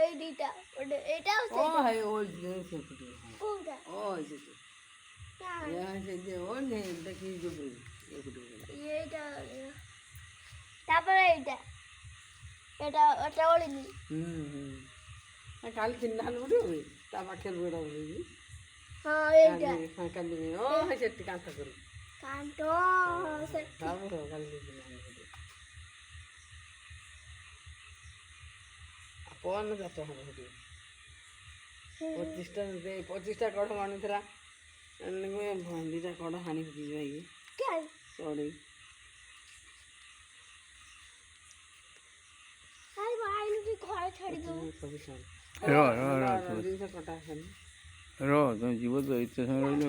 এই দুইটা এটাও ও হ্যাঁ ওই যে সে ফুটিব কোনটা ও সেটা সে যে ও নেই দেখি যাবো এ ফুটিব এইটা তারপরে এইটা এটা এটা ওলিনি হুম কাল কিনা আনবো রে তা পাখের বেড়া বলি হ্যাঁ এইটা কালি ও হ্যাঁ সেটি কাঁথা করি কান্টো তারপর কালি কিনা আনবো আপন যাতে হবে ফুটিব 25টা କଢ଼ ଆଣିଥିଲା ଦୁଇଟା କଢ଼ ହାଣି ପକେଇଛି ଭାଇକି ଚଢ଼େଇ ଘରେ ଛାଡି ଦଉ ଜିନିଷ କଟା ଆସେନି ତମେ ଯିବ ତ ଏତେ ସମୟ ରହିଲ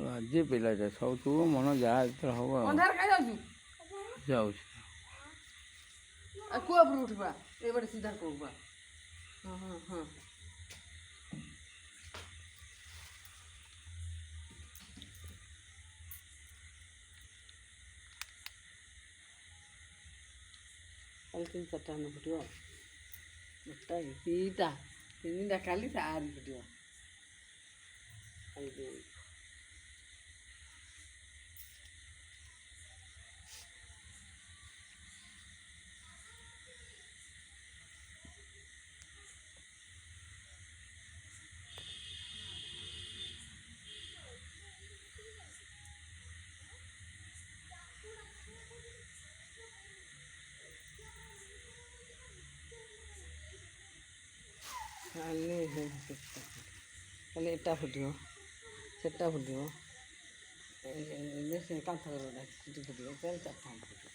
ବାଜେ ପିଲାଟା ସବୁ ତୁ ମନ ଯାହା ଯେତେବେଳେ ହବ ଅନ୍ଧାର ଖାଇ ଯାଉଛୁ ଯାଉଛି କୁଆ ଉପରୁ ଉଠିବା ଏଇବାଟେ ସିଧା କହୁବା ହଁ ହଁ ହଁ କାଲି 3-4ଟା ହାଣ୍ଡି ଫୁଟିବ ଗୋଟା ଦୁଇଟା 3ଟା କାଲି ଆରି ଫୁଟିବ କାଲି କାଲି ଏଟା ଫୁଟିବ ସେଟା ଫୁଟିବ ସେ କାନ୍ଥ ଫୁଟିବ ତାହେଲେ 4ଟା ହାଣ୍ଡି ଫୁଟିବ